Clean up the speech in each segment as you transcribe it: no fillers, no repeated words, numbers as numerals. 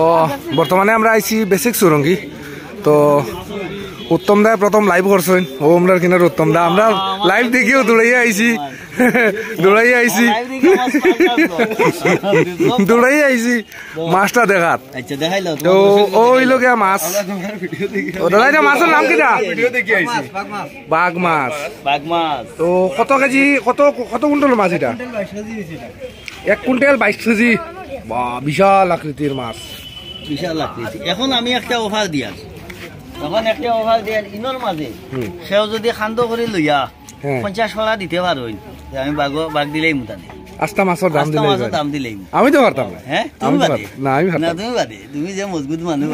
ও বর্তমানে আমরা আইছি বেসিক সুরঙ্গি। তো উত্তম দা প্রথম লাইভ করছেন, ও আমরা কিনার উত্তম দা আমরা লাইভ দেখিও দৌড়াইয়া আইছি দৌড়াইয়া আইছি মাছটা দেখাত। তো ওই লোকে মাছ দাদা, এটা মাছের নাম কিটা? বাঘ মাছ। তো কত কেজি, কত কুইন্টাল মাছ এটা? 1 কুইন্টাল 22 কেজি। বা বিশাল আকৃতির মাছ, বিশাল আকৃতি। এখন আমি একটা অফার দিয়ার, তখন একটা অফার দিয়ার ইনর মাঝে সেও যদি খান্দ করে লইয়া 50 টাকা দিতে পারো, আমি বাঘ দিলেই মুতানে আস্তা মাছের দাম দিলেই। আমি তো পারতাম না। হ্যাঁ তুমি বাদে না, আমি না, তুমি বাদে, তুমি যে মজবুত মানুষ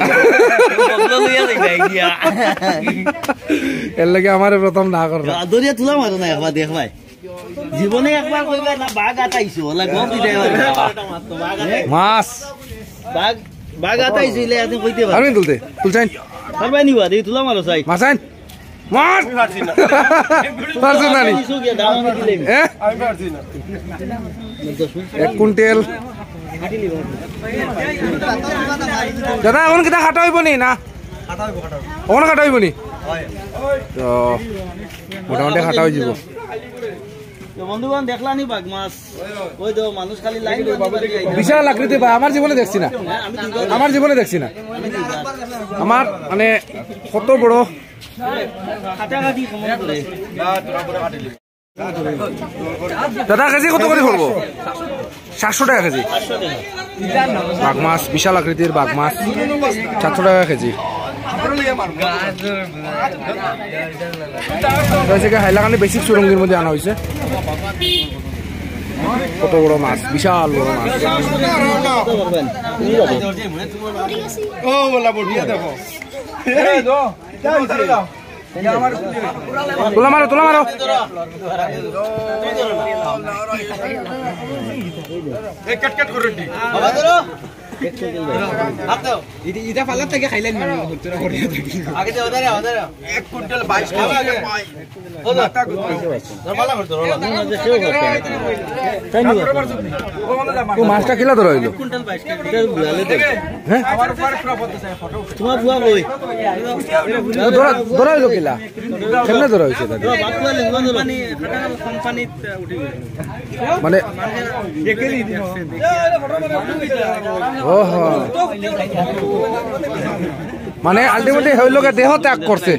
এর লাগে আমার প্রথম না কর দরিয়া তুলা মারো না একবার দেখবাই জীবনে একবার কইবা না বাঘ আতাইছো ওলা গম দিতে মাছ বাঘ আতাইছো ইলে আপনি কইতে পারেন। আমি তুলছাইন পারবাই নিবা দেই তুলা মারো চাই মাছাইন মাছ পারছি না পারছো না নি আমি পারছি না। 1 কুইন্টাল দাদা এখন কিটা কাটা হইব নি? না ওখানে কাটা হইব নি? তো মোটামুটি কাটা হয়ে যাব। বন্ধুগণ দেখলানি বাঘ মাছ, ওই তো মানুষ খালি লাইন বিশাল আকৃতি। বা আমার জীবনে দেখছি না, আমার জীবনে দেখছি না। আমার মানে কত বড় দাদা, কেজি কত করে পড়বো? 700 টাকা কেজি বাঘ মাছ, বিশাল আকৃতির বাঘ মাছ 700 টাকা কেজি। হাইলাকান্দি বেসিক সুরঙ্গির মধ্যে আনা হয়েছে। কত বড় মাছ, বিশাল বড় মাছ। তোলা মারো এটা ফালার থেকে খাইলেন মানে আগে তো ওদারে 1 কুইন্টাল 22 কেজি পাই ওলা ও মাছটা কিলা ধরা হইলো? 1 কুইন্টাল 22 কেজি বুলালে তো হ্যাঁ আমার উপর ফটো ফটো তোমার বুয়া কই ধরা হইলো কিলা? কেমনে ধরা হইছে দাদা? বাকুয়া লিখবান মানে ফাটাকাল কোম্পানিত উঠি মানে একেলি ওহো, মানে আলটিমেটলি হইল দেহ ত্যাগ করছে,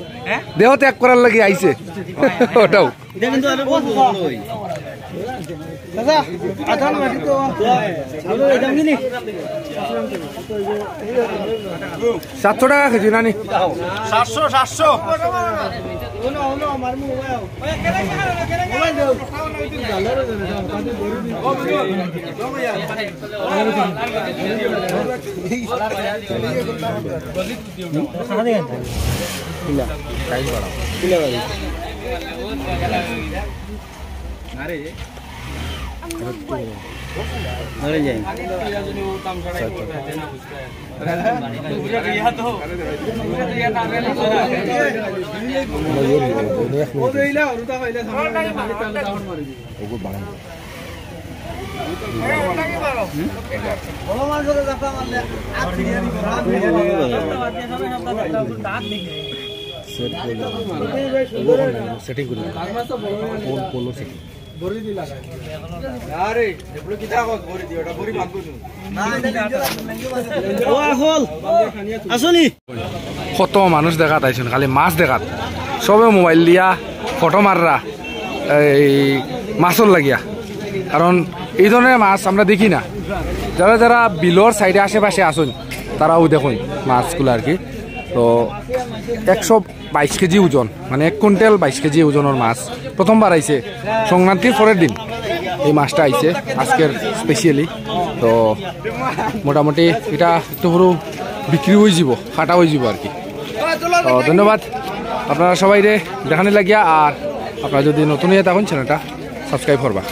দেহ ত্যাগ করার লাগি আইছে ওটাও। এটা কিন্তু আরো বহুত ভালো হই দাদা আধান মাটি তো আলো এদাম কিনি 700 টাকা কেজি নানি? 700 ওনো আমার মোবাইল ওই কেনে মোবাইল দাও अरे जाए सेटिंग কত মানুষ দেখাত আইছেন, খালি মাছ দেখাত সবে মোবাইল দিয়া ফটো মাররা এই মাছর লাগিয়া। কারণ এই ধরনের মাছ আমরা দেখি না। যারা যারা বিলর সাইডে আশেপাশে আসুন তারাও দেখুন মাছগুলো আর কি। তো 122 কেজি ওজন, মানে 1 কুইন্টাল 22 কেজি ওজনের মাছ প্রথমবার আইছে। সংক্রান্তির পরের দিন এই মাছটা আইছে আজকের স্পেশালি। তো মোটামুটি এটা একটু পুরো বিক্রি হয়ে যাব, কাটা হয়ে যাব আর কি। তো ধন্যবাদ আপনারা সবাই রে দেখানি লাগিয়া। আর আপনারা যদি নতুন হয়ে থাকুন চ্যানেলটা সাবস্ক্রাইব করবা।